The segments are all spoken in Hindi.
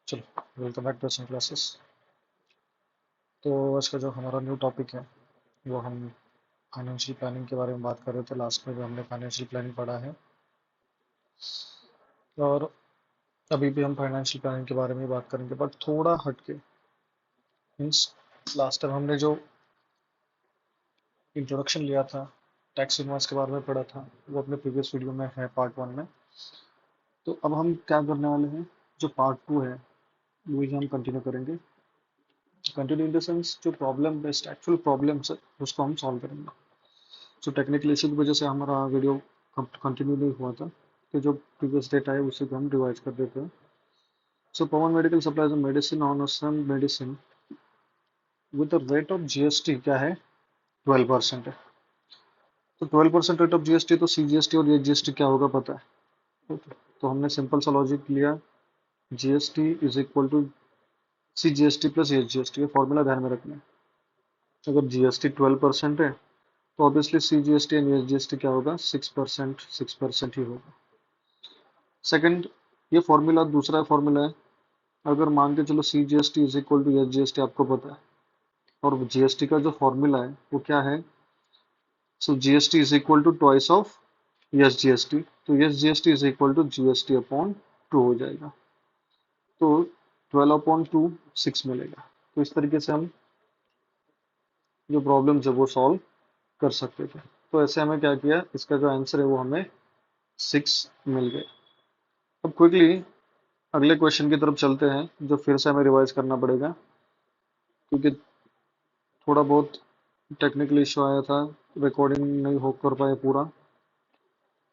चलो, वेलकम बैक टू एसन क्लासेस। तो आज का जो हमारा न्यू टॉपिक है वो हम फाइनेंशियल प्लानिंग के बारे में बात कर रहे थे। लास्ट में जो हमने फाइनेंशियल प्लानिंग पढ़ा है, और अभी भी हम फाइनेंशियल प्लानिंग के बारे में बात करेंगे, बट थोड़ा हटके। मीन्स लास्ट टाइम हमने जो इंट्रोडक्शन लिया था, टैक्स इनवॉइस के बारे में पढ़ा था, वो अपने प्रीवियस वीडियो में है, पार्ट 1 में। तो अब हम क्या करने वाले हैं, जो पार्ट 2 है वही हम कंटिन्यू करेंगे। कंटिन्यू इन द सेंस, जो प्रॉब्लम बेस्ड एक्चुअल प्रॉब्लम्स है उसको हम सॉल्व करेंगे। सो टेक्निकल इशू की वजह से हमारा वीडियो कंटिन्यू नहीं हुआ था, कि जो प्रीवियस डेटा है उसे को हम रिवाइज कर देते हैं। So Pawan medical supplies medicine on some medicine with the rate of GST क्या है, 12% है। तो 12% रेट ऑफ जीएसटी, तो सीजीएसटी और ये जीएसटी क्या होगा पता है। ओके, तो हमने सिंपल सा लॉजिक लिया, GST is equal to C GST plus H GST. ये फॉर्मूला ध्यान में रखना है। अगर जीएसटी 12% है तो obviously C GST and H GST क्या होगा, 6% ही होगा। सेकंड, ये फॉर्मूला दूसरा फॉर्मूला है। अगर मान के चलो C GST is equal to S GST आपको पता है, और जीएसटी का जो फॉर्मूला है वो क्या है, so GST is equal to twice of S GST. तो S GST is equal to GST upon 2 हो जाएगा। तो 12/2 6 मिलेगा। तो इस तरीके से हम जो प्रॉब्लम है वो सॉल्व कर सकते थे। तो ऐसे हमें क्या किया, इसका जो आंसर है वो हमें 6 मिल गए। अब क्विकली अगले क्वेश्चन की तरफ चलते हैं, जो फिर से हमें रिवाइज करना पड़ेगा, क्योंकि थोड़ा बहुत टेक्निकल इशू आया था, रिकॉर्डिंग नहीं हो कर पाए पूरा।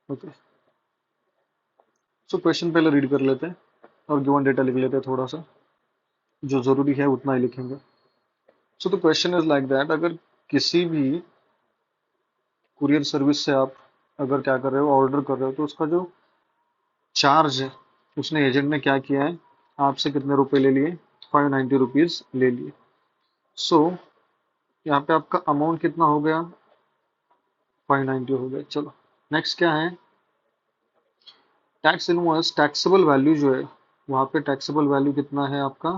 ओके, सो क्वेश्चन पहले रीड कर लेते हैं और गिवन डेटा लिख लेते हैं। थोड़ा सा जो जरूरी है उतना ही लिखेंगे। So the question is like that, अगर किसी भी कुरियर सर्विस से आप अगर क्या कर रहे हो, ऑर्डर कर रहे हो, तो उसका जो चार्ज है उसने एजेंट ने क्या किया है, आपसे कितने रुपए ले लिए, 590 रुपीज ले लिए। सो यहाँ पे आपका अमाउंट कितना हो गया, 590 हो गया। चलो नेक्स्ट क्या है, टैक्स इनवॉइस टैक्सेबल वैल्यू जो है, वहां पे टैक्सेबल वैल्यू कितना है आपका,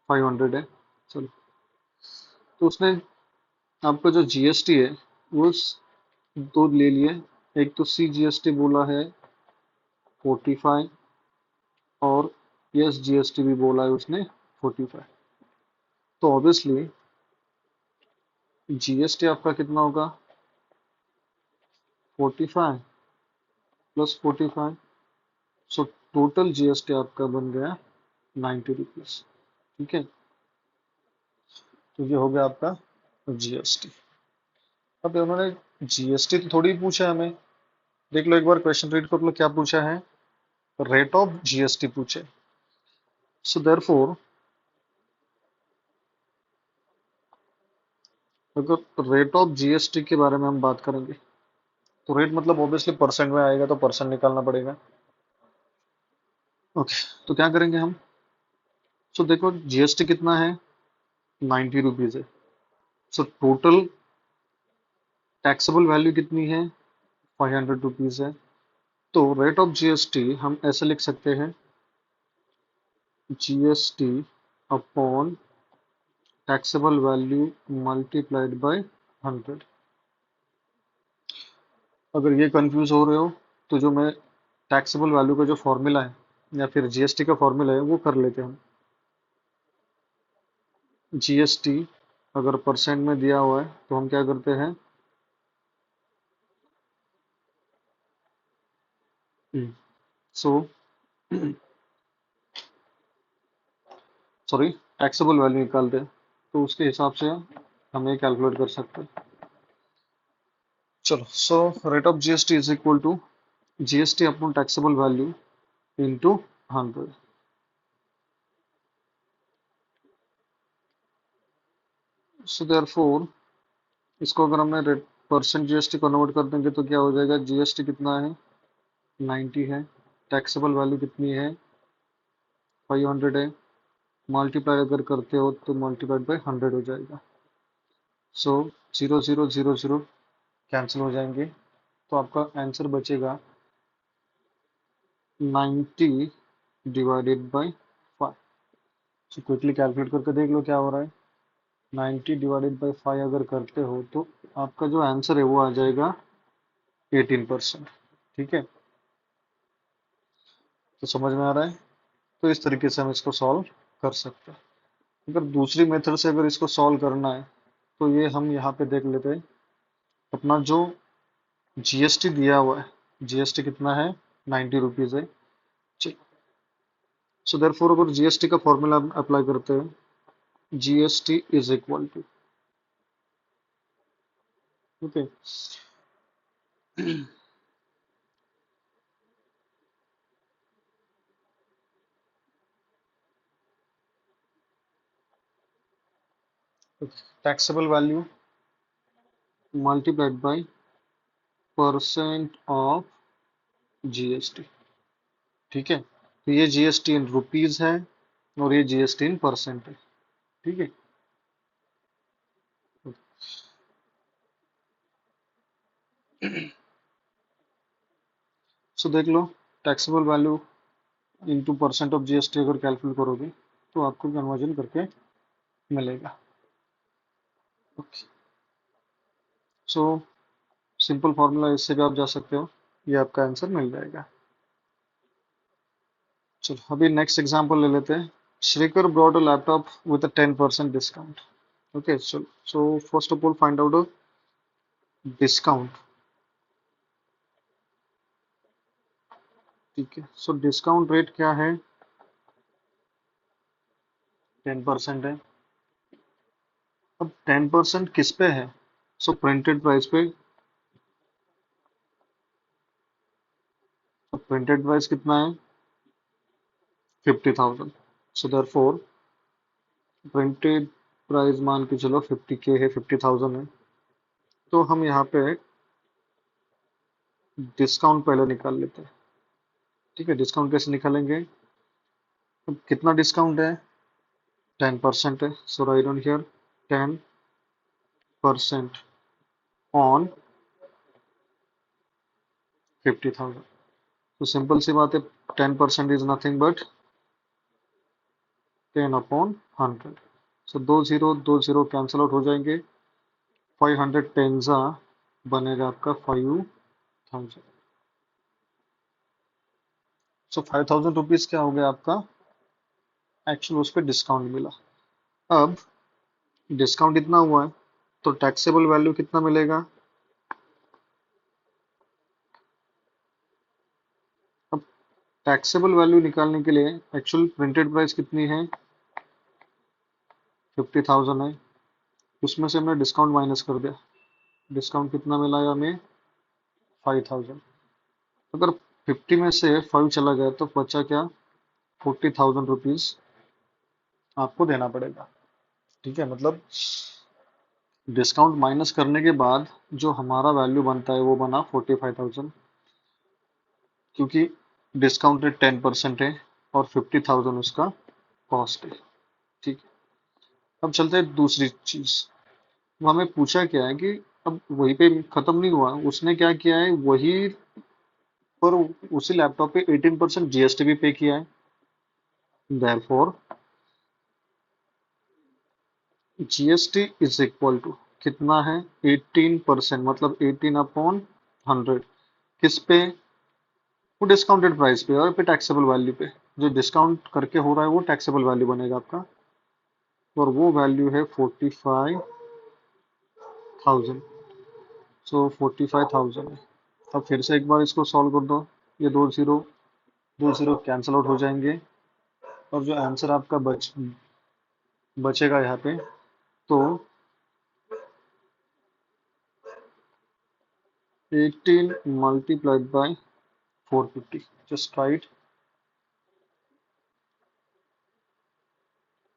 500 है। चलो, तो उसने आपका जो जीएसटी है वो दो ले लिए। एक तो सी जीएसटी बोला है 45, और एस जीएसटी भी बोला है उसने 45। तो ऑब्वियसली जीएसटी आपका कितना होगा, 45 प्लस 45। सो टोटल जीएसटी आपका बन गया 90 रुपीज। ठीक है, तो ये हो गया आपका जीएसटी। अब उन्होंने जीएसटी तो थोड़ी पूछा हमें, देख लो एक बार क्वेश्चन रीड कर लो क्या पूछा है, रेट ऑफ जीएसटी पूछे। सो देयरफॉर अगर रेट ऑफ जीएसटी के बारे में हम बात करेंगे, तो रेट मतलब ऑब्वियसली परसेंट में आएगा, तो परसेंट निकालना पड़ेगा। ओके, तो क्या करेंगे हम, सो देखो जीएसटी कितना है, 90 रुपीज है। सो टोटल टैक्सेबल वैल्यू कितनी है, 500 रुपीज है। तो रेट ऑफ जीएसटी हम ऐसे लिख सकते हैं, GST upon taxable value multiplied bye 100। अगर ये कंफ्यूज हो रहे हो तो जो मैं टैक्सेबल वैल्यू का जो फॉर्मूला है या फिर जीएसटी का फॉर्मूला है वो कर लेते हैं हम। जीएसटी अगर परसेंट में दिया हुआ है तो हम क्या करते हैं, सो सॉरी टैक्सेबल वैल्यू निकालते हैं, तो उसके हिसाब से हम ये कैलकुलेट कर सकते हैं। चलो, so rate of GST is equal to GST upon taxable value into 100। So therefore इसको अगर हमने परसेंट जीएसटी कन्वर्ट कर देंगे तो क्या हो जाएगा, जीएसटी कितना है, 90 है, टैक्सेबल वैल्यू कितनी है, 500 है, मल्टीप्लाई अगर करते हो तो मल्टीप्लाइड बाय 100 हो जाएगा। सो 0000 कैंसिल हो जाएंगे, तो आपका आंसर बचेगा 90 डिवाइडेड बाय तो क्विकली कैलकुलेट करके देख लो क्या हो रहा है। 90 डिवाइडेड बाई 5 अगर करते हो तो आपका जो आंसर है वो आ जाएगा 18%। ठीक है, तो समझ में आ रहा है। तो इस तरीके से हम इसको सॉल्व कर सकते हैं। अगर दूसरी मेथड से अगर इसको सॉल्व करना है तो ये हम यहाँ पे देख लेते हैं। अपना जो जीएसटी दिया हुआ है, जीएसटी कितना है, 90 रुपीज है। सो देयरफॉर अगर जीएसटी का फॉर्मूला अप्लाई करते हैं, GST is equal to, okay, taxable value multiplied by percent of GST. ठीक है, तो ये जीएसटी इन रुपीज है और ये जीएसटी इन परसेंट है। ठीक है, सो देख लो, taxable value into percent of GST अगर कैलकुलेट करोगे तो आपको कन्वर्जन करके मिलेगा। ओके, सो सिंपल फॉर्मूला इससे भी आप जा सकते हो, ये आपका आंसर मिल जाएगा। चलो अभी नेक्स्ट एग्जांपल ले लेते हैं। Shrikar brought a laptop with a 10% discount. Okay, so first of all find out a discount. ठीक है, सो डिस्काउंट रेट क्या है, 10% है। अब 10% किस पे है, सो प्रिंटेड प्राइस पे। तो प्रिंटेड प्राइस कितना है, 50,000। सो देयरफॉर प्रिंटेड प्राइस मान के चलो 50K है, 50,000 है। तो हम यहाँ पे डिस्काउंट पहले निकाल लेते हैं। ठीक है, डिस्काउंट कैसे निकालेंगे, अब कितना डिस्काउंट है, 10% है। सो राइट ऑन हियर 10% ऑन 50,000। तो सिंपल सी बात है, 10% इज नथिंग बट 10/100। सो दो जीरो कैंसिल आउट हो जाएंगे, 500 टेंजा बनेगा आपका 5,000। सो 5,000 रुपीज क्या हो गया आपका, एक्चुअल उस पर डिस्काउंट मिला। अब डिस्काउंट इतना हुआ है तो टैक्सेबल वैल्यू कितना मिलेगा। अब टैक्सेबल वैल्यू निकालने के लिए एक्चुअल प्रिंटेड प्राइस कितनी है, 50,000 है। उसमें से हमने डिस्काउंट माइनस कर दिया, डिस्काउंट कितना मिला है हमें, 5,000। अगर 50 में से 5 चला गया तो बचा क्या, 40,000 रुपीज आपको देना पड़ेगा। ठीक है, मतलब डिस्काउंट माइनस करने के बाद जो हमारा वैल्यू बनता है वो बना 45,000, क्योंकि डिस्काउंट रेट 10% है और 50,000 उसका कॉस्ट है। ठीक है, अब चलते हैं दूसरी चीज। वो हमें पूछा क्या है कि अब वहीं पे खत्म नहीं हुआ, उसने क्या किया है वही पर उसी लैपटॉप पे 18% जीएसटी भी पे किया है। Therefore GST is equal to कितना है, 18%, मतलब 18/100। किस पे, वो डिस्काउंटेड प्राइस पे और पे टैक्सेबल वैल्यू पे। जो डिस्काउंट करके हो रहा है वो टैक्सेबल वैल्यू बनेगा आपका, और वो वैल्यू है 45,000। सो 45,000 है। अब फिर से एक बार इसको सॉल्व कर दो, ये दो जीरो कैंसिल आउट हो जाएंगे और जो आंसर आपका बचेगा यहाँ पे, तो 18 multiplied by 450, just right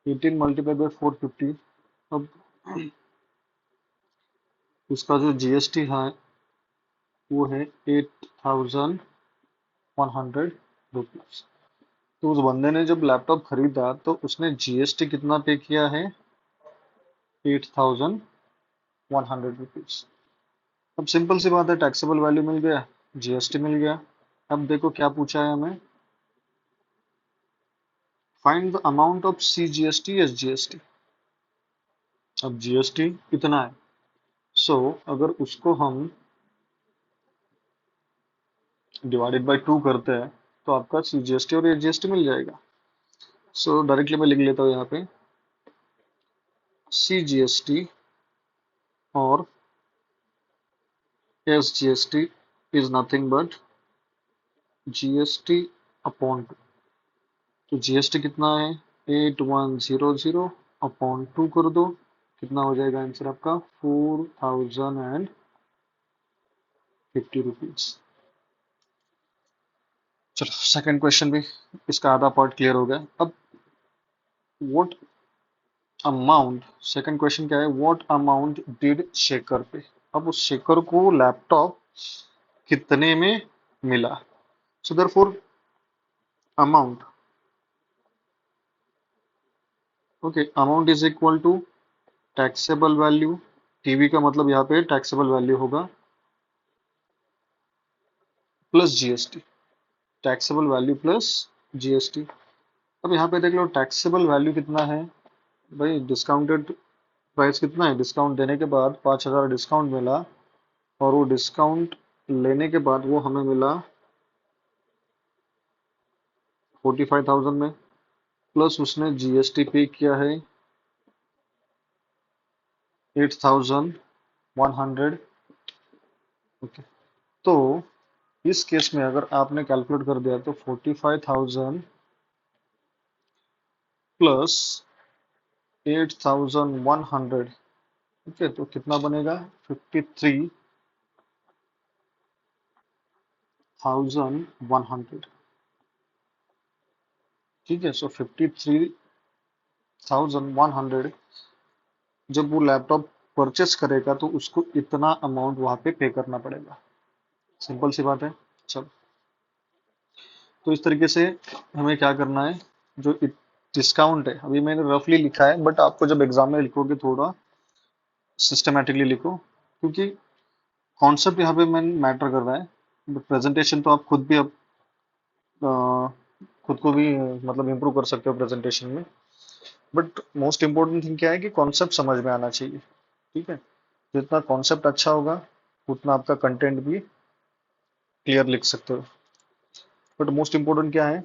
18 multiplied by 450। अब उसका जो जीएसटी है वो है 8,100 रुपीज। तो उस बंदे ने जब लैपटॉप खरीदा तो उसने जीएसटी कितना पे किया है, 8,100 रुपीज। अब सिंपल सी बात है, टैक्सेबल वैल्यू मिल गया, जीएसटी मिल गया। अब देखो क्या पूछा है हमें, find the amount of CGST SGST। अब GST कितना है, सो अगर उसको हम डिवाइडेड बाय 2 करते हैं तो आपका CGST और SGST मिल जाएगा। सो डायरेक्टली मैं लिख लेता हूँ यहाँ पे CGST और SGST is nothing but GST upon 2। तो GST कितना है 8100 अपॉन 2 कर दो, कितना हो जाएगा आंसर आपका 4050 रुपीज। चलो सेकंड क्वेश्चन भी, इसका आधा पार्ट क्लियर हो गया। अब व्हाट अमाउंट, सेकंड क्वेश्चन क्या है, व्हाट अमाउंट डिड शेखर पे। अब उस शेखर को लैपटॉप कितने में मिला। So therefore amount, okay, amount is equal to taxable value, TV का मतलब यहाँ पे टैक्सेबल वैल्यू होगा plus GST, taxable value plus GST. अब यहाँ पे देख लो टैक्सेबल वैल्यू कितना है भाई, डिस्काउंटेड प्राइस कितना है, डिस्काउंट देने के बाद 5000 डिस्काउंट मिला, और वो डिस्काउंट लेने के बाद वो हमें मिला 45,000 में, प्लस उसने जीएसटी पे किया है 8100। ओके, तो इस केस में अगर आपने कैलकुलेट कर दिया तो 45,000 प्लस 8100, ठीक है, तो कितना बनेगा 53,100। ठीक है, सो 53,100 जब वो लैपटॉप परचेस करेगा तो उसको इतना अमाउंट वहां पे पे करना पड़ेगा। सिंपल सी बात है। चलो, तो इस तरीके से हमें क्या करना है, जो डिस्काउंट है अभी मैंने रफली लिखा है, बट आपको जब एग्जाम में लिखोगे थोड़ा सिस्टमेटिकली लिखो, क्योंकि कॉन्सेप्ट यहाँ पे मैटर कर रहा है। प्रेजेंटेशन तो आप खुद भी अब अ, खुद को भी मतलब इम्प्रूव कर सकते हो प्रेजेंटेशन में, बट मोस्ट इम्पोर्टेंट थिंग क्या है कि कॉन्सेप्ट समझ में आना चाहिए। ठीक है, जितना कॉन्सेप्ट अच्छा होगा उतना आपका कंटेंट भी क्लियर लिख सकते हो, बट मोस्ट इम्पोर्टेंट क्या है,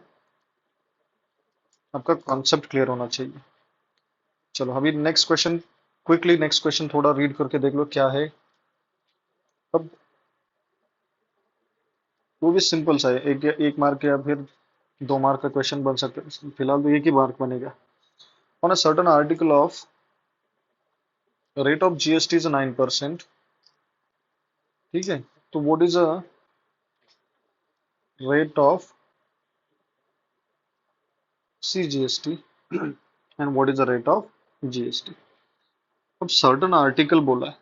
आपका कॉन्सेप्ट क्लियर होना चाहिए। चलो अभी next question, quickly next question थोड़ा रीड करके देख लो क्या है। अब वो भी सिंपल सा है, एक मार्क या फिर 2 मार्क का क्वेश्चन बन सकता है, फिलहाल तो एक ही मार्क बनेगा। On a certain article of rate of GST is 9%। ठीक है, तो what is a rate of CGST and what is the rate of GST। अब सर्टन आर्टिकल बोला है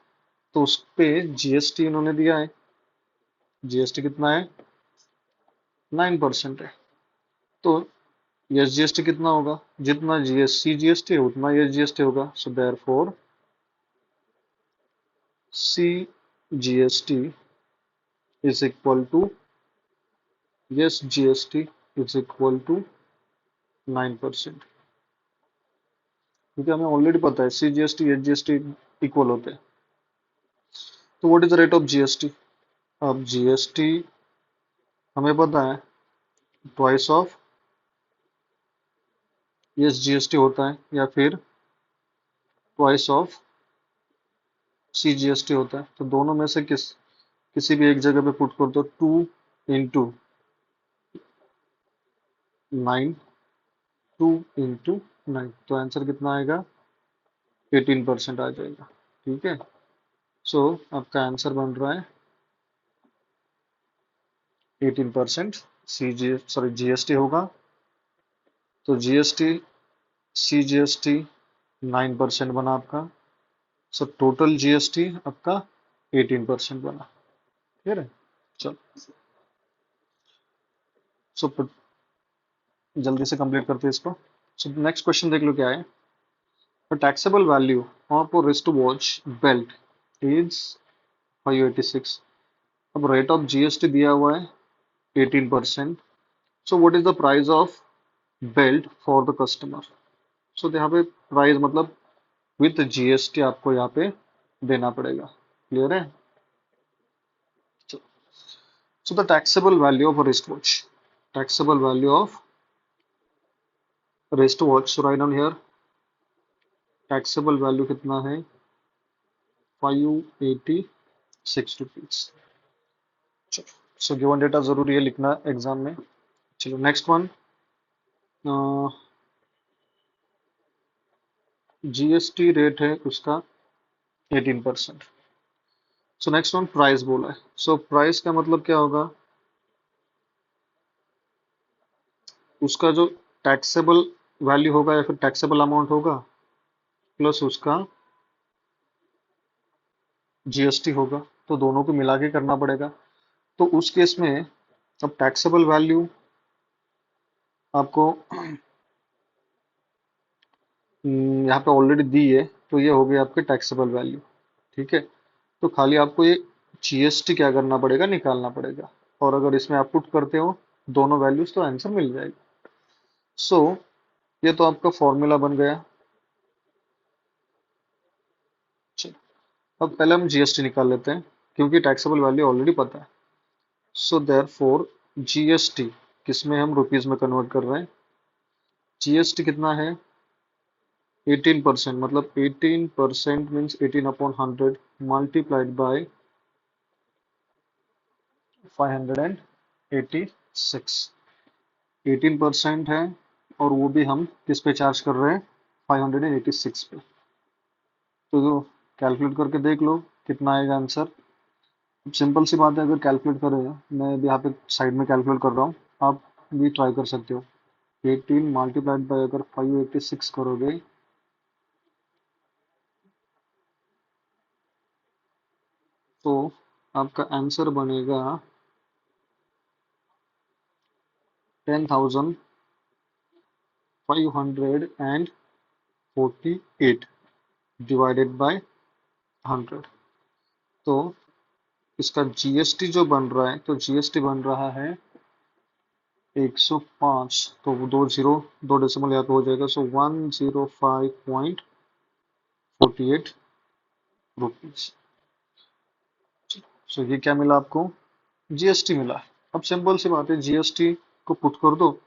तो उस पे जीएसटी इन्होंने दिया है, जीएसटी कितना है 9% है, तो एसजीएसटी कितना होगा, जितना CGST है उतना एसजीएसटी होगा। So therefore CGST is equal to SGST is equal to 9%, क्योंकि हमें ऑलरेडी पता है CGST SGST इक्वल होते हैं। तो what is the rate of GST. अब जीएसटी हमें पता है ट्वाइस ऑफ एसजीएसटी होता है, या फिर ट्वाइस ऑफ CGST होता है, तो दोनों में से किसी भी एक जगह पे पुट कर दो, 2 इंटू 9, 2 इंटू 9, तो आंसर कितना आएगा 18% आ जाएगा। ठीक है, सो आपका आंसर बन रहा है 18%। जीएसटी होगा, तो जीएसटी CGST 9% बना आपका, सो टोटल जीएसटी आपका 18% बना। क्लियर है, चलो सो जल्दी से कंप्लीट करते हैं इसको। सो नेक्स्ट क्वेश्चन देख लो क्या है, the taxable value of a wristwatch belt is 586। अब रेट ऑफ जीएसटी दिया हुआ है 18%, so what is the price of billed for the customer. So यहाँ पे प्राइस मतलब विथ जीएसटी आपको यहाँ पे देना पड़ेगा। क्लियर है? So the taxable value of wrist watch, taxable value of wrist watch, so write down here taxable value कितना है 586 रुपीज। सो गिवन डेटा जरूरी है लिखना एग्जाम में। चलो नेक्स्ट वन, जीएसटी रेट है उसका 18%। सो नेक्स्ट वन प्राइस बोला है। सो प्राइस का मतलब क्या होगा, उसका जो टैक्सेबल वैल्यू होगा या फिर टैक्सेबल अमाउंट होगा प्लस उसका जीएसटी होगा, तो दोनों को मिला के करना पड़ेगा। तो उस केस में अब टैक्सेबल वैल्यू आपको यहाँ पे ऑलरेडी दी है, तो ये हो गई आपकी टैक्सेबल वैल्यू। ठीक है, तो खाली आपको ये जीएसटी क्या करना पड़ेगा, निकालना पड़ेगा। और अगर इसमें आप पुट करते हो दोनों वैल्यूज तो आंसर मिल जाएगा। सो ये तो आपका फॉर्मूला बन गया। चलो, अब पहले हम जीएसटी निकाल लेते हैं क्योंकि टैक्सेबल वैल्यू ऑलरेडी पता है। सो देयर फोर जीएसटी किसमें हम रुपीज में कन्वर्ट कर रहे हैं। जीएसटी कितना है 18%, मतलब 18% मीन्स 18/100 मल्टीप्लाइड बाय 586। 18% है और वो भी हम किस पे चार्ज कर रहे हैं 586 पे। तो कैलकुलेट करके देख लो कितना आएगा आंसर। सिंपल सी बात है, अगर कैलकुलेट करें, मैं भी यहाँ पे साइड में कैलकुलेट कर रहा हूँ, आप भी ट्राई कर सकते हो। 18 मल्टीप्लाइड बाय अगर 586 करोगे तो आपका आंसर बनेगा 10,548 डिवाइडेड बाय 100। तो इसका जीएसटी जो बन रहा है, तो जीएसटी बन रहा है 105, तो वो दो जीरो, दो डेसिमल यहाँ पे हो जाएगा। सो 105.48 रुपीज। सो ये क्या मिला आपको, जीएसटी मिला। अब सिंपल सी बात है, जीएसटी को पुट कर दो।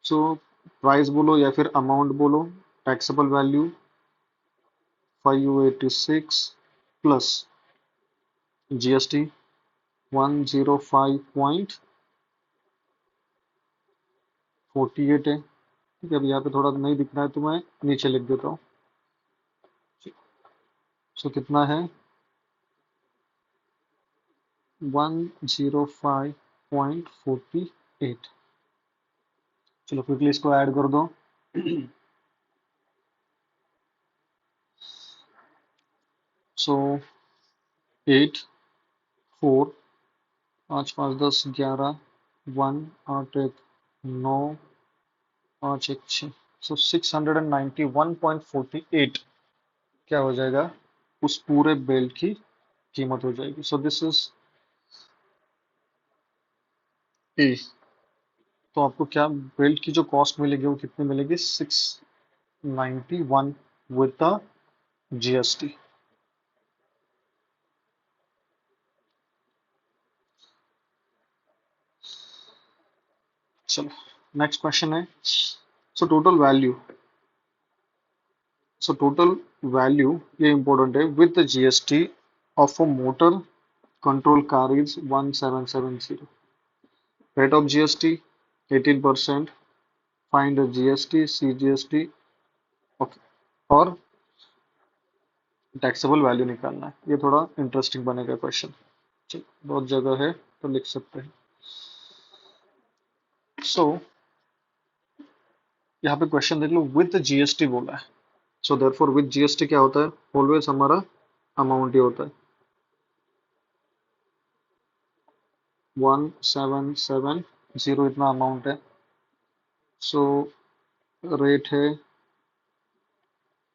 सो प्राइस बोलो या फिर अमाउंट बोलो, टैक्सेबल वैल्यू 586 प्लस जीएसटी 105.48 है। ठीक है, अब यहाँ पे थोड़ा नहीं दिख रहा है तो मैं नीचे लिख देता हूँ। सो कितना है 105.48। चलो क्विकली इसको ऐड कर दो। सो 8 4 5 5 10 11 1 8 1 9 5 1 6, सो 691.48 क्या हो जाएगा, उस पूरे बेल्ट की कीमत हो जाएगी। So this is a. तो आपको क्या बेल्ट की जो कॉस्ट मिलेगी वो कितनी मिलेगी 691 विद द जीएसटी। चलो नेक्स्ट क्वेश्चन है। सो टोटल वैल्यू ये इंपॉर्टेंट है, with the GST of a motor control car is 1770। Rate of GST 18%। Find the GST CGST. Okay, और टैक्सेबल वैल्यू निकालना है। ये थोड़ा इंटरेस्टिंग बनेगा क्वेश्चन। चलो, बहुत जगह है तो लिख सकते हैं। सो यहाँ पे क्वेश्चन देख लो, विद जीएसटी बोला है। सो देयरफॉर विद जीएसटी क्या होता है, ऑलवेज हमारा अमाउंट ही होता है 1770, इतना अमाउंट है। सो रेट है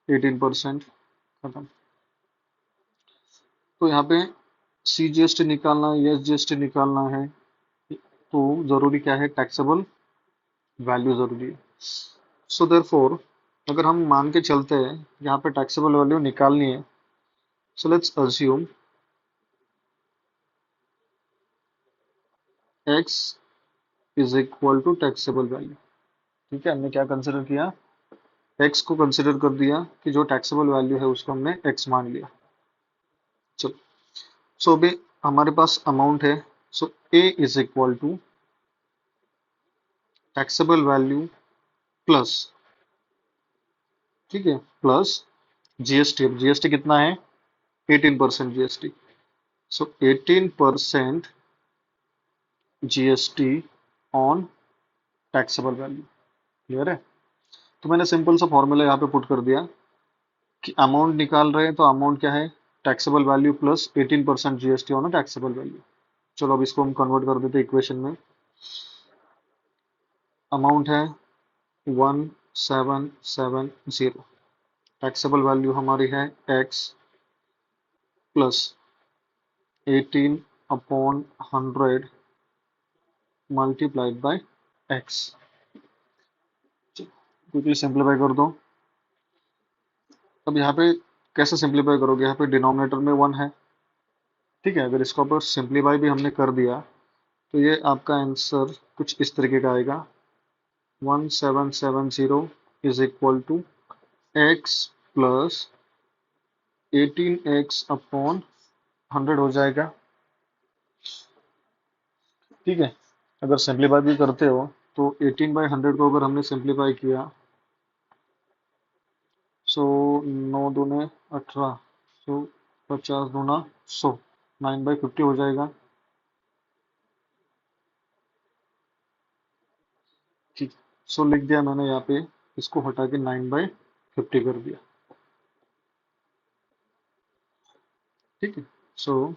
18%। खत्म। तो यहाँ पे सी जीएसटी निकालना है, एस जीएसटी निकालना है, तो जरूरी क्या है, टैक्सेबल वैल्यू जरूरी है। सो देयरफॉर अगर हम मान के चलते हैं यहाँ पे टैक्सेबल वैल्यू निकालनी है, so let's assume x is equal to taxable value. ठीक है, हमने क्या कंसिडर किया, x को कंसिडर कर दिया कि जो टैक्सेबल वैल्यू है उसको हमने x मान लिया। चलो, सो अभी हमारे पास अमाउंट है, so a is equal to taxable value plus, ठीक है, प्लस जीएसटी। अब जीएसटी कितना है, 18% GST. So 18% GST on taxable value. Clear है? तो मैंने सिंपल सा फॉर्मूला यहाँ पे पुट कर दिया कि अमाउंट निकाल रहे हैं तो अमाउंट क्या है, taxable value plus 18% GST on taxable value. चलो अब इसको हम कन्वर्ट कर देते हैं इक्वेशन में। अमाउंट है 1770, टैक्सेबल वैल्यू हमारी है x plus 18 upon 100 multiplied bye x। Quickly simplify कर दो। अब यहाँ पे कैसे सिंप्लीफाई करोगे, यहाँ पे डिनोमिनेटर में 1 है। ठीक है, अगर इसको ऊपर सिंप्लीफाई भी हमने कर दिया तो ये आपका आंसर कुछ इस तरीके का आएगा, 1770 is equal to x plus 18x upon 100 हो जाएगा। ठीक है, अगर सिंप्लीफाई भी करते हो तो 18/100 को अगर हमने सिंप्लीफाई किया, सो 9 दूने 18, सो 50 दूना 100, 9/50 हो जाएगा। ठीक, सो लिख दिया मैंने यहाँ पे, इसको हटा के 9/50 कर दिया। ठीक है, सो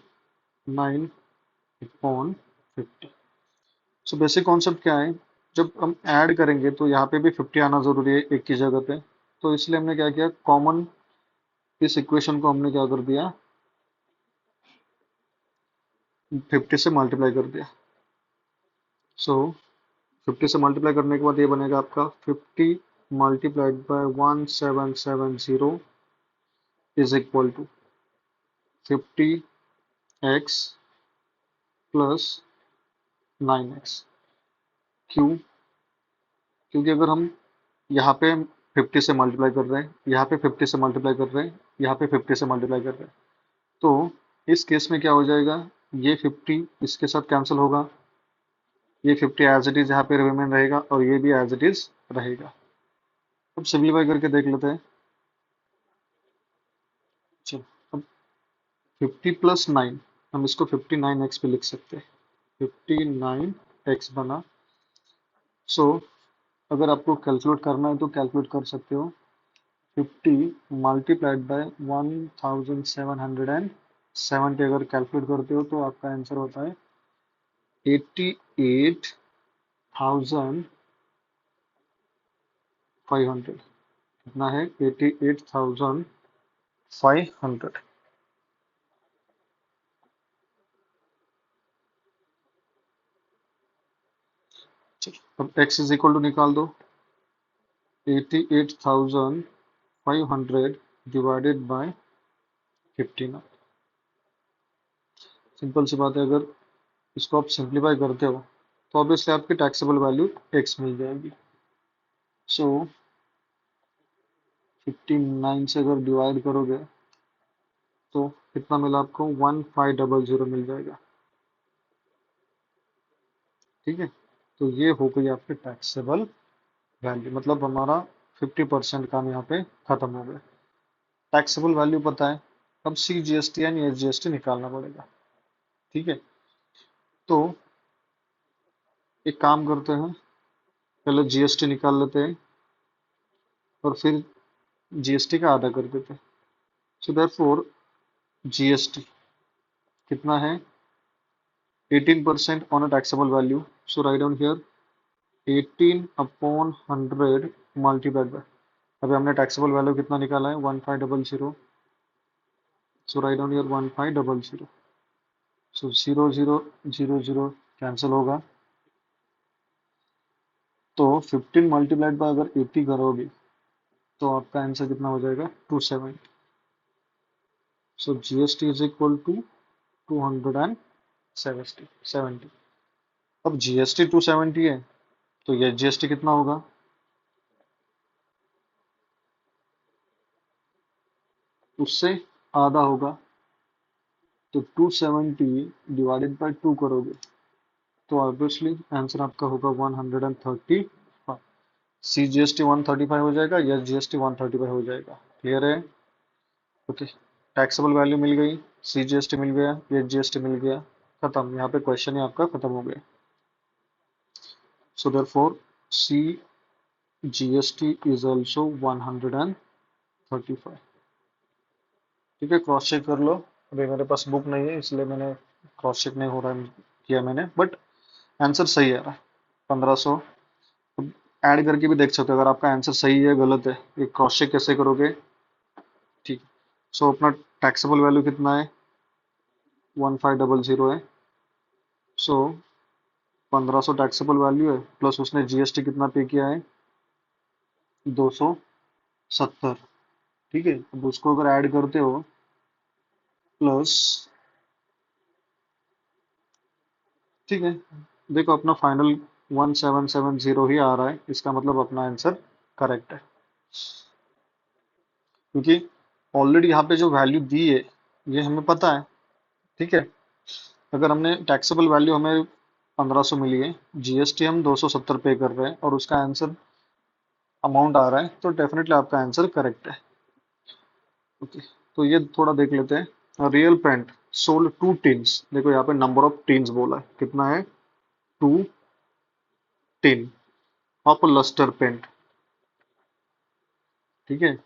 9/50। सो बेसिक कॉन्सेप्ट क्या है, जब हम ऐड करेंगे तो यहाँ पे भी 50 आना जरूरी है एक की जगह पे, तो इसलिए हमने क्या किया, कॉमन इस इक्वेशन को हमने क्या कर दिया, 50 से मल्टीप्लाई कर दिया। सो 50 से मल्टीप्लाई करने के बाद ये बनेगा आपका 50 multiplied by 1770 is equal to 50x plus 9x। क्यों? क्योंकि अगर हम यहाँ पे 50 से मल्टीप्लाई कर रहे हैं, यहाँ पे 50 से मल्टीप्लाई कर रहे हैं, यहाँ पे 50 से मल्टीप्लाई कर रहे हैं, तो इस केस में क्या हो जाएगा, ये 50 इसके साथ कैंसिल होगा, ये 50 एज इट इज यहाँ पे रिमेन रहेगा और ये भी एज इट इज रहेगा। अब सिंप्लीफाई करके देख लेते हैं। चलो, अब 50 प्लस 9, हम इसको 59x पे लिख सकते हैं, 59x बना। सो अगर आपको कैलकुलेट करना है तो कैलकुलेट कर सकते हो, 50 मल्टीप्लाइड बाय 1770 अगर कैलकुलेट करते हो तो आपका आंसर होता है 88,500। कितना है, 88,500। चलो अब x इज इक्वल टू निकाल दो, 88,500 डिवाइडेड बाय 59। सिंपल सी बात है, अगर इसको आप सिंप्लीफाई करते हो तो ऑब्वियसली आपकी टैक्सेबल वैल्यू x मिल जाएगी। सो 59 से अगर डिवाइड करोगे तो कितना मिला आपको, 1500 मिल जाएगा। ठीक है, तो ये हो गई आपकी टैक्सेबल वैल्यू, मतलब हमारा 50% काम यहाँ पे खत्म हो गया। टैक्सेबल वैल्यू पता है, अब सी जीएसटी यानी एस जीएसटी निकालना पड़ेगा। ठीक है, तो एक काम करते हैं, पहले जीएसटी निकाल लेते हैं और फिर जीएसटी का आधा कर देते हैं। सो देयरफॉर जीएसटी कितना है, 18% on a taxable value. So write down here 18 upon 100 multiplied by, अभी हमने टैक्सेबल वैल्यू कितना निकाला है, 1500। So write down here 1500। So 0 0 0 0 cancel होगा, तो 15 मल्टीप्लाइड बाय अगर 80 करोगे तो आपका आंसर कितना हो जाएगा 270। So GST is equal to 270। अब जीएसटी 270 है तो ये जीएसटी कितना होगा, उससे आधा होगा। तो 270 डिवाइडेड बाय 2 करोगे तो ऑब्वियसली आंसर आपका होगा 135। सी जीएसटी 135 हो जाएगा, यस जीएसटी 135 हो जाएगा। क्लियर है? ओके, टैक्सेबल वैल्यू मिल गई, सी जीएसटी मिल गया, यस जीएसटी मिल गया, खत्म। यहाँ पे क्वेश्चन ही आपका खत्म हो गया। So therefore C GST is also 135। ठीक है, क्रॉस चेक कर लो। अभी मेरे पास बुक नहीं है इसलिए मैंने क्रॉस चेक नहीं हो रहा है किया मैंने, बट आंसर सही है 1500। ऐड करके भी देख सकते हो अगर आपका आंसर सही है गलत है, ये क्रॉस चेक कैसे करोगे। ठीक, सो अपना टैक्सेबल वैल्यू कितना है 1500 है। सो 1500 टैक्सेबल वैल्यू है, प्लस उसने जीएसटी कितना पे किया है 270। ठीक है, अब उसको अगर ऐड करते हो प्लस, ठीक है, देखो अपना फाइनल 1770 ही आ रहा है, इसका मतलब अपना आंसर करेक्ट है। क्योंकि ऑलरेडी यहाँ पे जो वैल्यू दी है ये हमें पता है। ठीक है, अगर हमने टैक्सेबल वैल्यू हमें 1500 मिली है, जीएसटी हम 270 पे कर रहे हैं और उसका आंसर अमाउंट आ रहा है, तो डेफिनेटली आपका आंसर करेक्ट है। ओके, तो ये थोड़ा देख लेते हैं। रियल पेंट सोल्ड 2 टिन्स, देखो यहाँ पे नंबर ऑफ टिन्स बोला है, कितना है 2 टिन ऑफ लस्टर पेंट। ठीक है,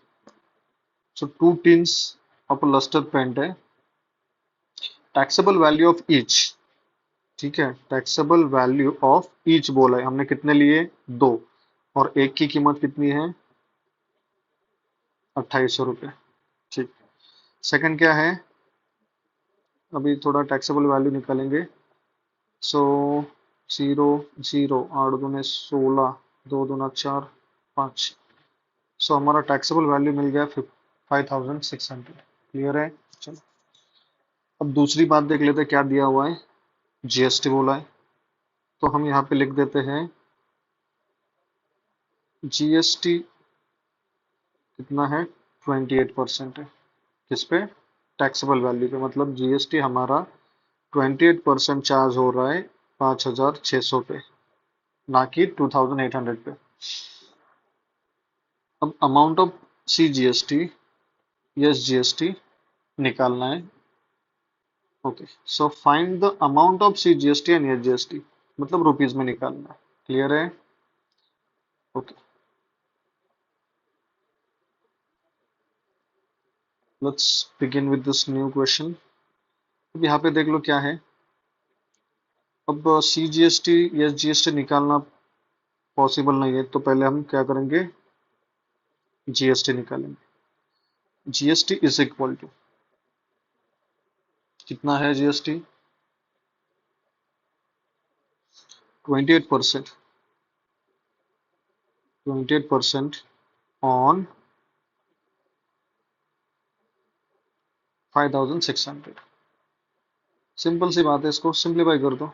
so 2 tins of lustre paint है, टैक्सेबल वैल्यू ऑफ ईच। ठीक है, टैक्सेबल वैल्यू ऑफ ईच बोला है, हमने कितने लिए 2, और एक की कीमत कितनी है 2800 रुपये। ठीक, सेकंड क्या है, अभी थोड़ा टैक्सेबल वैल्यू निकालेंगे। सो 0 0, 8 दूने 16, 2 दूना 4, 5। सो हमारा टैक्सेबल वैल्यू मिल गया 5600। क्लियर है? चलो अब दूसरी बात देख लेते हैं क्या दिया हुआ है, जीएसटी बोला है, तो हम यहाँ पे लिख देते हैं जीएसटी कितना है 28% है। किस पे? टैक्सेबल वैल्यू पे, मतलब जीएसटी हमारा 28% चार्ज हो रहा है 5600 पे, ना कि 2800 पे। अब amount of C GST S GST निकालना है। Okay, so find the amount of C GST and S GST, मतलब रुपीज में निकालना है। क्लियर है? Okay, let's begin with this new question. अब यहाँ पे देख लो क्या है। अब सी जीएसटी एस जीएसटी निकालना पॉसिबल नहीं है, तो पहले हम क्या करेंगे, जीएसटी निकालेंगे। जीएसटी इज इक्वल टू कितना है जीएसटी 28%, 28% ऑन 5600। सिंपल सी बात है, इसको सिंप्लीफाई कर दो।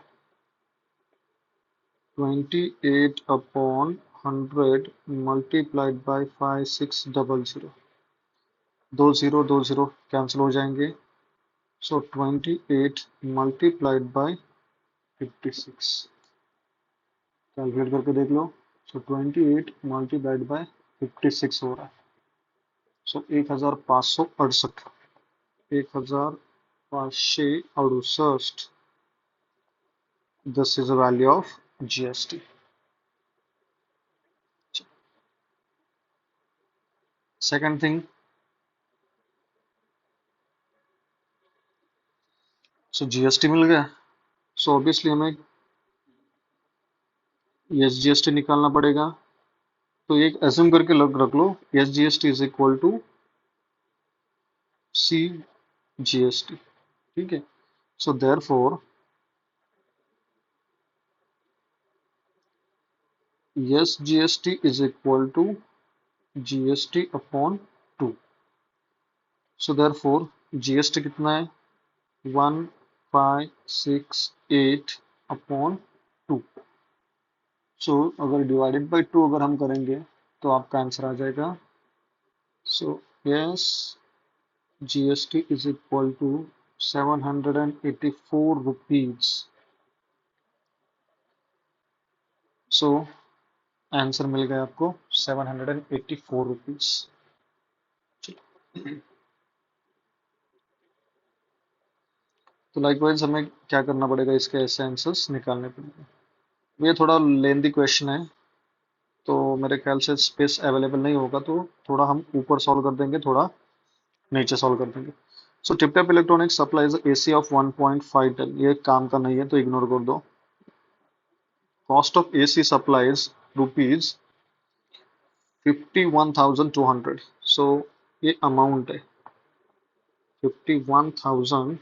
28 अपॉन 100 मल्टीप्लाइड बाई 5600, 2 0 कैंसिल हो जाएंगे। सो 28 मल्टीप्लाइड बाई 56, कैलकुलेट करके देख लो। सो 28 मल्टीप्लाइड बाई 56 हो रहा है। So 1568, 1568, this is the value of GST. Second thing, so GST मिल गया। सो ऑब्वियसली हमें एस जीएसटी निकालना पड़ेगा। तो एक एज्यूम करके लग रख लो, S GST is equal to C GST. ठीक है, so therefore S GST is equal to GST upon 2। So therefore GST कितना है 1568 अपॉन 2। सो अगर डिवाइडेड बाई 2 अगर हम करेंगे तो आपका आंसर आ जाएगा। So S GST is equal to 784 rupees. So answer मिल गया आपको 784 रुपीज। तो लाइकवाइज हमें क्या करना पड़ेगा, इसके ऐसे आंसर्स निकालने पड़ेंगे। ये थोड़ा लेंदी क्वेश्चन है तो मेरे ख्याल से स्पेस अवेलेबल नहीं होगा, तो थोड़ा हम ऊपर सॉल्व कर देंगे, थोड़ा नीचे सॉल्व कर देंगे। So Tiptop electronics supplies AC of 1.5 ton. ये काम का नहीं है तो इग्नोर कर दो। Cost of AC supplies rupees 51,200। So ये अमाउंट है 51,200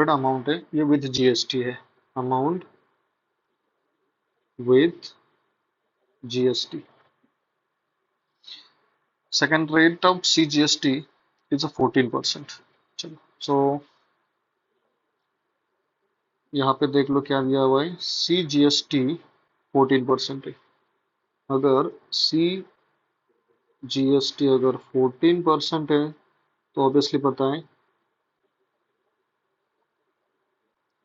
अमाउंट है, ये विद जीएसटी है। Amount with GST. Second rate of CGST is 14%। चलो सो यहाँ पे देख लो क्या दिया हुआ है, सीजीएसटी 14% है। अगर सीजीएसटी अगर 14% है तो ऑब्वियसली पता है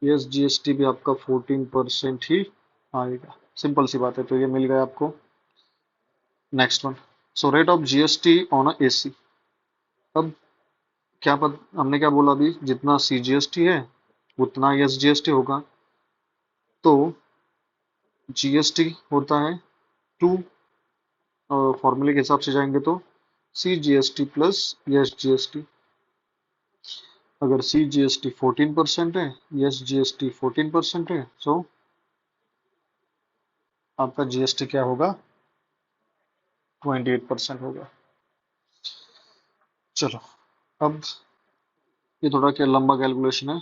यस जीएसटी भी आपका 14% ही आएगा। सिंपल सी बात है, तो ये मिल गया आपको। Next one, so rate of GST on AC. अब हमने क्या बोला अभी, जितना सीजीएसटी है उतना यस जीएसटी होगा। तो जीएसटी होता है 2, फॉर्मूले के हिसाब से जाएंगे तो C GST plus S GST. अगर सी जीएसटी 14% है, यस जीएसटी 14% है, सो आपका जीएसटी क्या होगा 28% होगा। चलो अब ये थोड़ा क्या लंबा कैलकुलेशन है।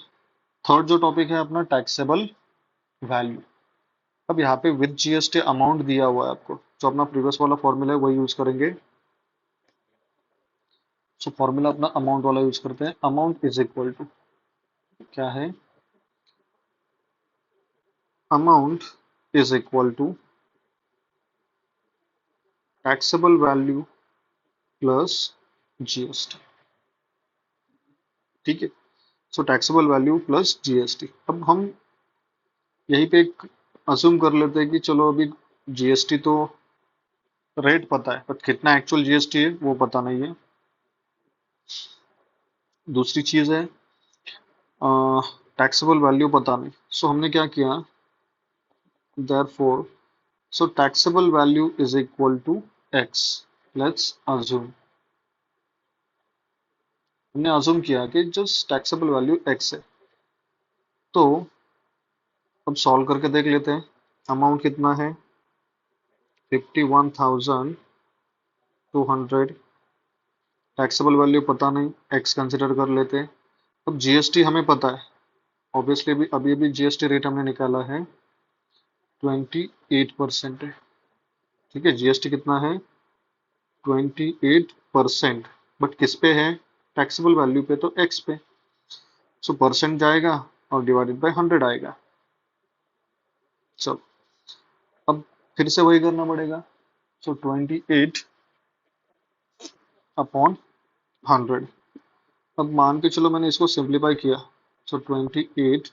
थर्ड जो टॉपिक है अपना टैक्सेबल वैल्यू। अब यहाँ पे विद जीएसटी अमाउंट दिया हुआ है आपको, जो अपना प्रीवियस वाला फॉर्मूला है वही यूज करेंगे। सो फॉर्मूला अपना अमाउंट वाला यूज करते हैं। अमाउंट इज इक्वल टू क्या है, amount is equal to taxable value plus GST. ठीक है, so taxable value plus GST. अब हम यहीं पे एक अज्यूम कर लेते हैं कि चलो अभी जीएसटी तो रेट पता है, बट कितना एक्चुअल जीएसटी है वो पता नहीं है। दूसरी चीज है टैक्सेबल वैल्यू पता नहीं। सो हमने क्या किया, therefore so taxable value is equal to x। let's assume, हमने assume किया कि just taxable value x है। तो अब सॉल्व करके देख लेते हैं। अमाउंट कितना है 51,200। टैक्सेबल वैल्यू पता नहीं, x कंसिडर कर लेते हैं। अब जीएसटी हमें पता है, ऑब्वियसली अभी अभी अभी जीएसटी रेट हमने निकाला है 28% है। ठीक है, जीएसटी कितना है 28%, बट किस पे है टैक्सेबल वैल्यू पे, तो एक्स पे। सो परसेंट जाएगा और डिवाइडेड बाय 100 आएगा। चलो अब फिर से वही करना पड़ेगा। सो 28 अपॉन 100। अब मान के चलो मैंने इसको सिंप्लीफाई किया। सो 28,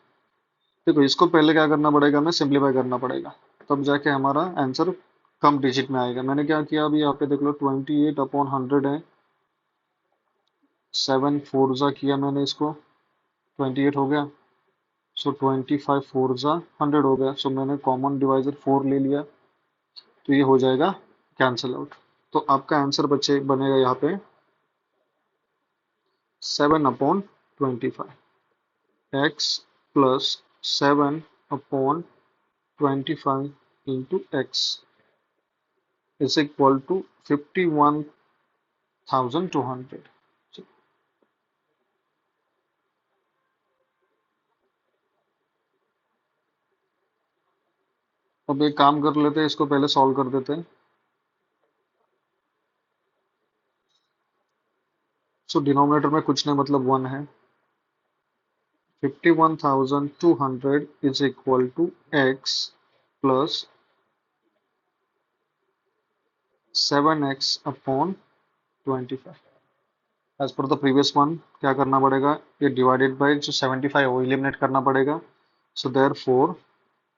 देखो इसको पहले क्या करना पड़ेगा, हमें सिंप्लीफाई करना पड़ेगा, तब जाके हमारा आंसर कम डिजिट में आएगा। मैंने क्या किया अभी यहाँ पे देख लो 28 अपॉन 100 है, 7 फोर जा किया मैंने इसको, 28 हो गया। सो 25 फोर जा 100 हो गया। सो मैंने कॉमन डिवाइजर 4 ले लिया, तो ये हो जाएगा कैंसिल आउट। तो आपका आंसर बचे बनेगा यहाँ पे 7/25, x plus 7/25 into x is equal to 51,200। अब एक काम कर लेते हैं, इसको पहले सॉल्व कर देते हैं। सो डिनोमिनेटर में कुछ नहीं, मतलब 1 है। 51,200 is equal to x plus 7x upon 25। As per the previous one क्या करना पड़ेगा, ये डिवाइडेड बाय जो 75 है वो एलिमिनेट करना पड़ेगा। So therefore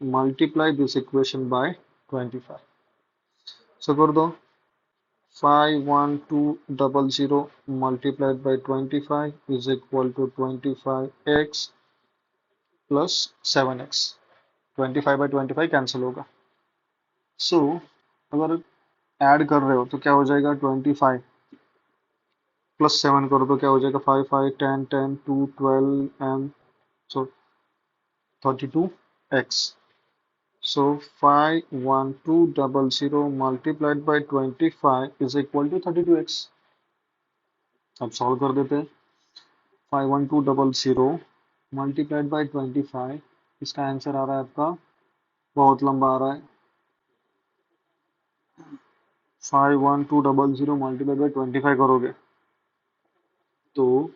multiply this equation by 25। So कर दो, 51200 multiplied by 25 is equal to 25x plus 7x। 25 by 25 cancel होगा। सो अगर ऐड कर रहे हो तो क्या हो जाएगा, 25 प्लस 7 कर दो, क्या हो जाएगा, 5 5 10 10 2 12 and so 32x। So 51200 multiplied by 25 is equal to 32x। अब सॉल्व कर देते हैं। 51200 मल्टीप्लाइड बाई 25, इसका आंसर आ रहा है आपका, बहुत लंबा आ रहा है। 51200 मल्टीप्लाइड बाई 25 करोगे तो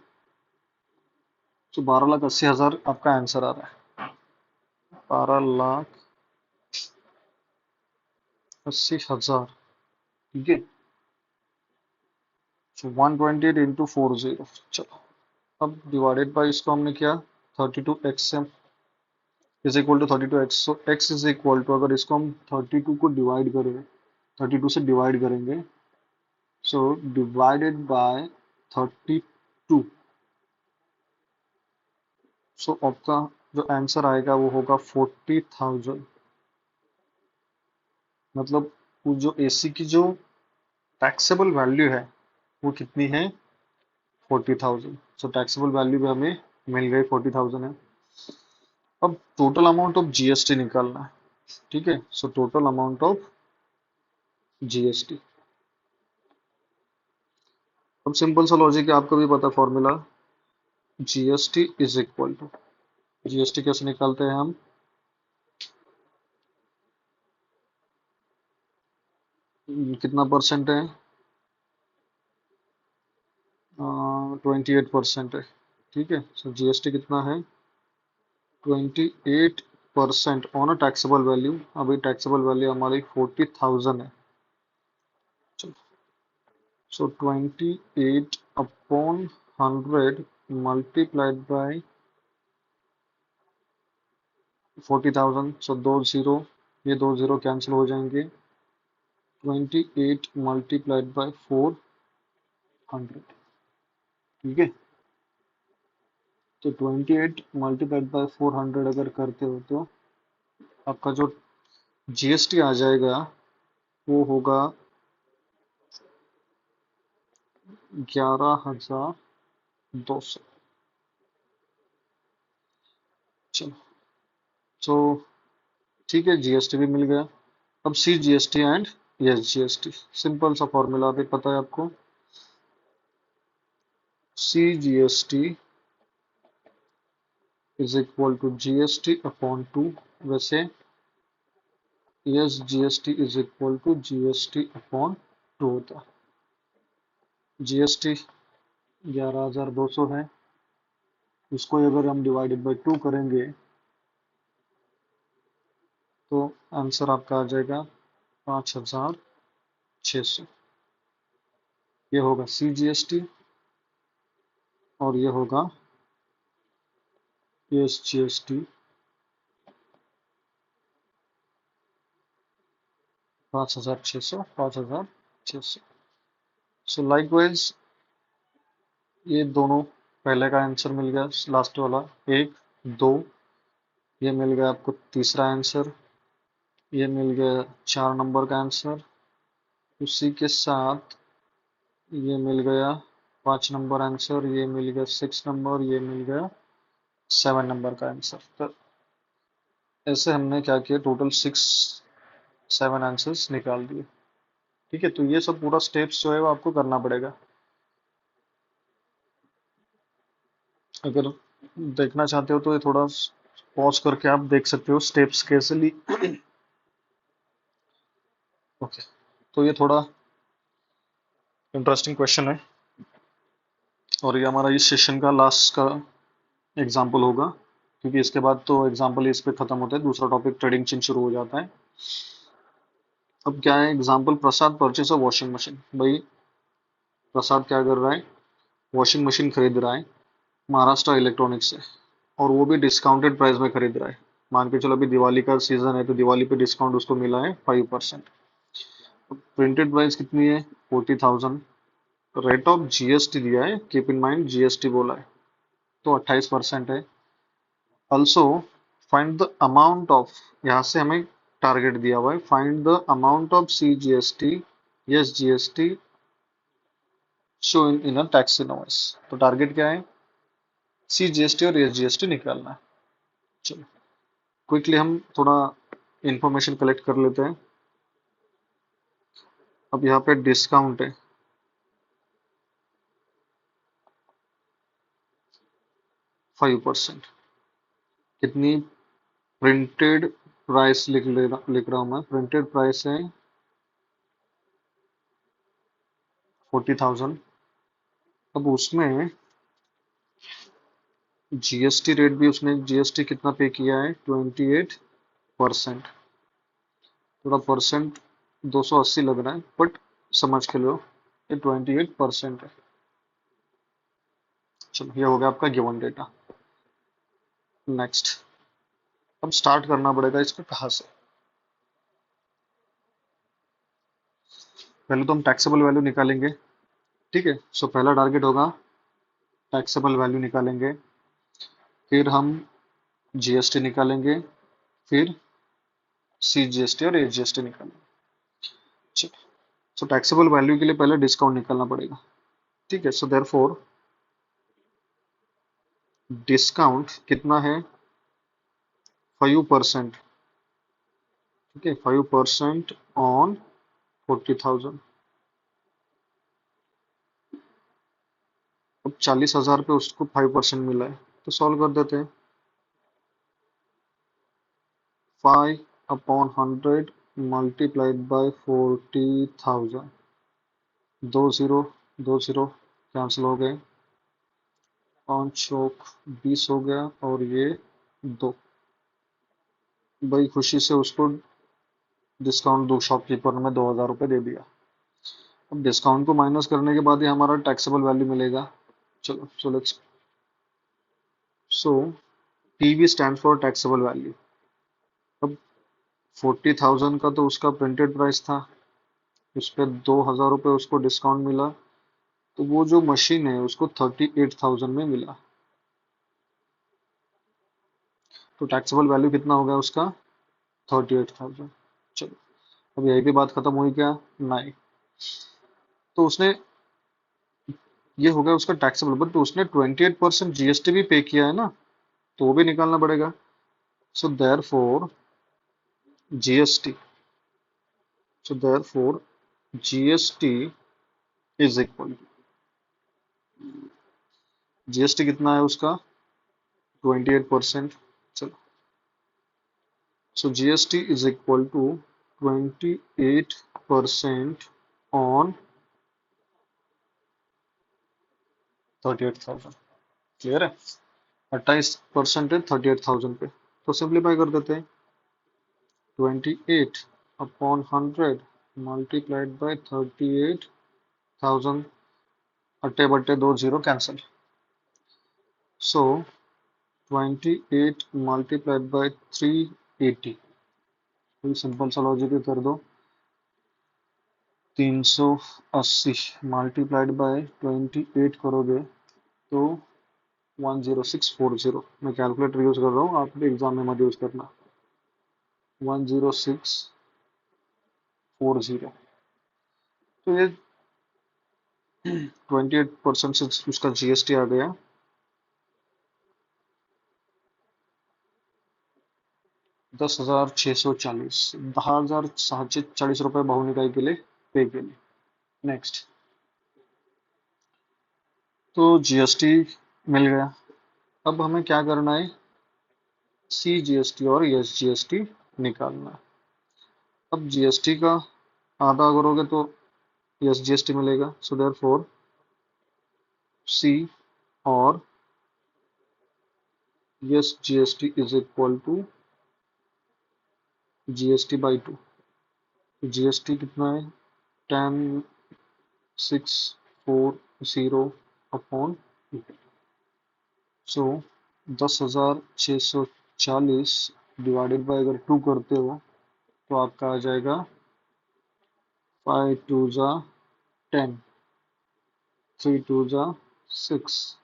12,80,000 आपका आंसर आ रहा है। 12,80,000, ठीक है। सो 128 इंटू 40। चलो अब डिवाइडेड बाई इसको हमने किया 32x से is equal to 32x। So x is equal to, अगर इसको हम 32 को डिवाइड करेंगे, 32 से डिवाइड करेंगे, सो डिवाइडेड बाय 32। सो आपका जो आंसर आएगा वो होगा 40,000। मतलब वो जो एसी की जो टैक्सेबल वैल्यू है वो कितनी है, 40,000। सो टैक्सेबल वैल्यू भी हमें मिल गई, 40,000 है। अब टोटल अमाउंट ऑफ जीएसटी निकालना है, ठीक है। So total amount of GST. अब सिंपल सा लॉजिक है, आपको भी पता formula, GST is equal to, GST कैसे निकालते हैं हम, कितना परसेंट है, 28% है, ठीक है। सो जीएसटी कितना है, 28% ऑन अ टैक्सेबल वैल्यू। अभी टैक्सेबल वैल्यू हमारी 40,000 है। सो 28 अपॉन 100 मल्टीप्लाइड बाय 40,000। सो दो जीरो, ये दो जीरो कैंसिल हो जाएंगे। 28 मल्टीप्लाइड बाय 400, ठीक है। तो 28 मल्टीप्लाइड बाय 400 अगर करते हो तो आपका जो जीएसटी आ जाएगा वो होगा 11,200। चलो, सो ठीक है, जीएसटी भी मिल गया। अब C GST and S GST, simple सा फॉर्मूला भी पता है आपको, C GST is equal to GST upon 2। वैसे S GST is equal to GST upon 2 होता है। जीएसटी 11,200 है, इसको अगर हम डिवाइडेड बाई 2 करेंगे तो आंसर आपका आ जाएगा 5,600। ये होगा सी जीएसटी और ये होगा एस जीएसटी, 5,600, 5,600। सो लाइकवाइज ये दोनों, पहले का आंसर मिल गया, लास्ट वाला 1 2, ये मिल गया आपको तीसरा आंसर, ये मिल गया 4 नंबर का आंसर। उसी के साथ ये मिल गया 5 नंबर आंसर, ये मिल गया 6 नंबर, ये मिल गया 7 नंबर का आंसर। तो ऐसे हमने क्या किया, टोटल 7 आंसर्स निकाल दिए, ठीक है। तो ये सब पूरा स्टेप्स जो है वो आपको करना पड़ेगा। अगर देखना चाहते हो तो ये थोड़ा पॉज करके आप देख सकते हो स्टेप्स कैसे ली, ओके, तो ये थोड़ा इंटरेस्टिंग क्वेश्चन है और ये हमारा इस सेशन का लास्ट का एग्जाम्पल होगा, क्योंकि इसके बाद तो एग्जाम्पल इस पे खत्म होता है, दूसरा टॉपिक ट्रेडिंग चिन्ह शुरू हो जाता है। अब क्या है example, Prasad purchase a washing machine. भाई प्रसाद क्या कर रहा है, वॉशिंग मशीन खरीद रहा है महाराष्ट्र इलेक्ट्रॉनिक्स से, और वो भी डिस्काउंटेड प्राइस में खरीद रहा है। मान के चलो अभी दिवाली का सीजन है तो दिवाली पे डिस्काउंट उसको मिला है 5%। प्रिंटेड प्राइस कितनी है, 40,000। रेट ऑफ जीएसटी दिया है, कीप इन माइंड जीएसटी बोला है, तो 28% है। Also find the amount of, यहाँ से हमें टारगेट दिया हुआ है, find the amount of C GST S GST show in a tax invoice. तो टारगेट क्या है, सी जीएसटी और एस जीएसटी निकालना है। चलो क्विकली हम थोड़ा इंफॉर्मेशन कलेक्ट कर लेते हैं। अब यहाँ पे डिस्काउंट है 5%। कितनी, प्रिंटेड प्राइस लिख रहा हूँ मैं, प्रिंटेड प्राइस है 40,000। अब उसमें जीएसटी रेट भी, उसने जीएसटी कितना पे किया है, 28%। थोड़ा परसेंट 280 लग रहा है, बट समझ के लो ये 28% है। चलो ये हो गया आपका गिवन डेटा। नेक्स्ट, अब स्टार्ट करना पड़ेगा इसका कहाँ से। पहले तो हम टैक्सेबल वैल्यू निकालेंगे, ठीक है। सो पहला टारगेट होगा टैक्सेबल वैल्यू निकालेंगे, फिर हम जीएसटी निकालेंगे, फिर सी जीएसटी और एच जीएसटी निकालेंगे। चलो, सो टैक्सेबल वैल्यू के लिए पहले डिस्काउंट निकालना पड़ेगा, ठीक है। सो देयरफॉर डिस्काउंट कितना है, 5%, ठीक है, 5% ऑन 40,000। अब 40,000 पे उसको 5% मिला है, तो सॉल्व कर देते हैं। 5/100 मल्टीप्लाइड बाई 40,000। दो जीरो, दो जीरो कैंसिल हो गए, 5 चौक 20 हो गया, और ये 2। भाई खुशी से उसको डिस्काउंट दो, शॉपकीपर ने 2,000 रुपये दे दिया। अब डिस्काउंट को माइनस करने के बाद ही हमारा टैक्सेबल वैल्यू मिलेगा। चलो so let's, so TV stand for taxable value. अब 40,000 का तो उसका प्रिंटेड प्राइस था, उस पर 2,000 रुपये उसको डिस्काउंट मिला, तो वो जो मशीन है उसको 38,000 में मिला। तो टैक्सेबल वैल्यू कितना हो गया उसका, 38,000। चलो अब यही भी बात खत्म हुई क्या, नहीं। तो उसने, ये हो गया उसका टैक्सेबल, बट तो उसने 28% जीएसटी भी पे किया है ना, तो वो भी निकालना पड़ेगा। So therefore GST, so therefore GST is equal, GST कितना है उसका, 28%। चलो, so GST is equal to 28% on 38,000। Clear है, 28% है 38,000 पे, तो सिंप्लीफाई कर देते हैं। 28/100 मल्टीप्लाइड बाई 38,000, अट्टे बट्टे 2 zero cancel, so 28 multiplied by 380। Simple सा लॉजिक कर दो, 380 मल्टीप्लाइड बाय 28 करोगे तो 10640। मैं कैलकुलेटर यूज कर रहा हूँ, आप भी एग्जाम में मत यूज करना। 10640, तो ये 28% से उसका जीएसटी आ गया 10,640, 10,740 रुपये भाव निकाय के लिए पे के लिए। नेक्स्ट, तो जीएसटी मिल गया। अब हमें क्या करना है, सी जीएसटी और एस जीएसटी निकालना है। अब जीएसटी का आधा करोगे तो यस जीएसटी मिलेगा। सो देयर फोर सी और S GST is equal to GST by 2। GST कितना है? 10,640 अपॉन। सो 10,640 डिवाइडेड बाय अगर 2 करते हो तो आपका आ जाएगा 5 टू ज़ा 10, 3 टू ज़ा 6,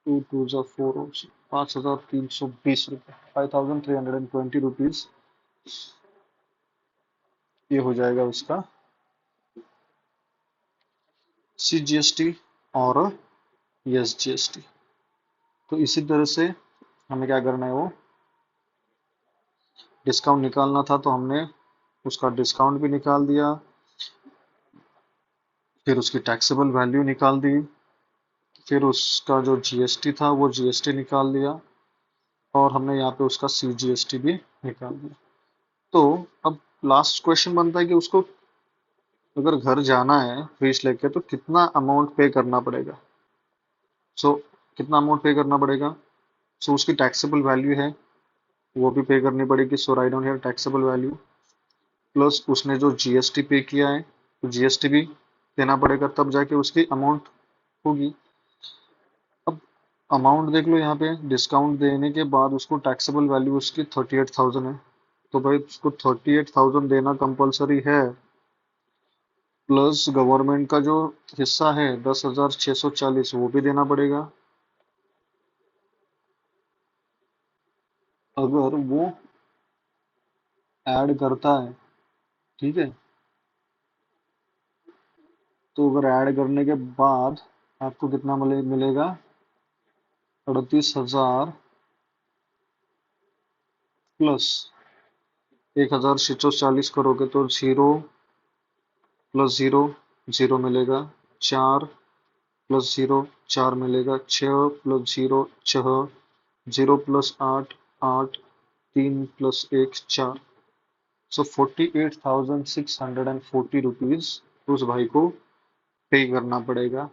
2 टू ज़ा 4, 5,320 रुपये, 5,320 रुपीज़ ये हो जाएगा उसका सी जीएसटी और यस जीएसटी। तो इसी तरह से हमें क्या करना है, वो डिस्काउंट निकालना था तो हमने उसका डिस्काउंट भी निकाल दिया, फिर उसकी टैक्सेबल वैल्यू निकाल दी, फिर उसका जो जीएसटी था वो जीएसटी निकाल दिया, और हमने यहाँ पे उसका सी जीएसटी भी निकाल दिया। तो अब लास्ट क्वेश्चन बनता है कि उसको अगर घर जाना है फीस लेके तो कितना अमाउंट पे करना पड़ेगा। सो कितना अमाउंट पे करना पड़ेगा? सो उसकी टैक्सेबल वैल्यू है वो भी पे करनी पड़ेगी। So write down here taxable value plus उसने जो जीएसटी पे किया है तो जीएसटी भी देना पड़ेगा, तब जाके उसकी अमाउंट होगी। अब अमाउंट देख लो, यहाँ पे डिस्काउंट देने के बाद उसको टैक्सेबल वैल्यू उसकी 38,000 है, तो भाई उसको 38,000 देना कंपलसरी है, प्लस गवर्नमेंट का जो हिस्सा है 10,640 वो भी देना पड़ेगा। अगर वो ऐड करता है, ठीक है, तो अगर ऐड करने के बाद आपको कितना मिलेगा 38,000 प्लस 1,640 करोगे तो 0 प्लस 0 0 मिलेगा, 4 प्लस 0 4 मिलेगा, 6 प्लस 0 6, 0 प्लस 8 8, 3 प्लस 1 4। सो 48,640 रुपीज उस भाई को पे करना पड़ेगा।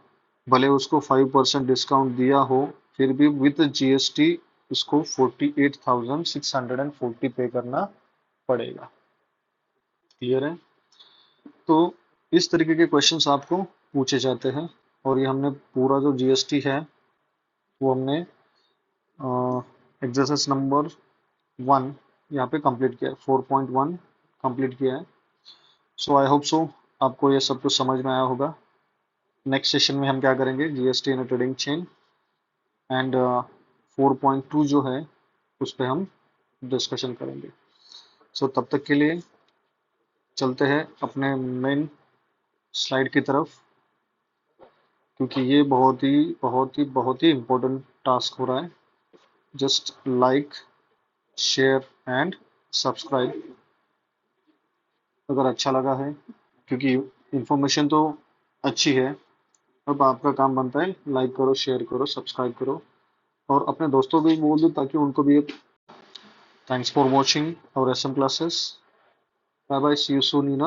भले उसको 5% डिस्काउंट दिया हो, फिर भी विद जीएसटी उसको 48,640 पे करना पड़ेगा। क्लियर है? तो इस तरीके के क्वेश्चंस आपको पूछे जाते हैं, और ये हमने पूरा जो जीएसटी है वो हमने एक्सरसाइज नंबर 1 यहाँ पे कंप्लीट किया है, 4.1 कंप्लीट किया है। सो आई होप सो आपको ये सब कुछ समझ में आया होगा। नेक्स्ट सेशन में हम क्या करेंगे, GST in trading chain and 4.2 जो है उस पर हम डिस्कशन करेंगे। सो तब तक के लिए चलते हैं अपने मेन स्लाइड की तरफ, क्योंकि ये बहुत ही इम्पोर्टेंट टास्क हो रहा है। Just like, share and subscribe अगर अच्छा लगा है, क्योंकि इंफॉर्मेशन तो अच्छी है। अब आपका काम बनता है लाइक करो, शेयर करो, सब्सक्राइब करो, और अपने दोस्तों को भी बोल दो ताकि उनको भी। Thanks for watching our SM classes. Bye bye, see you soon in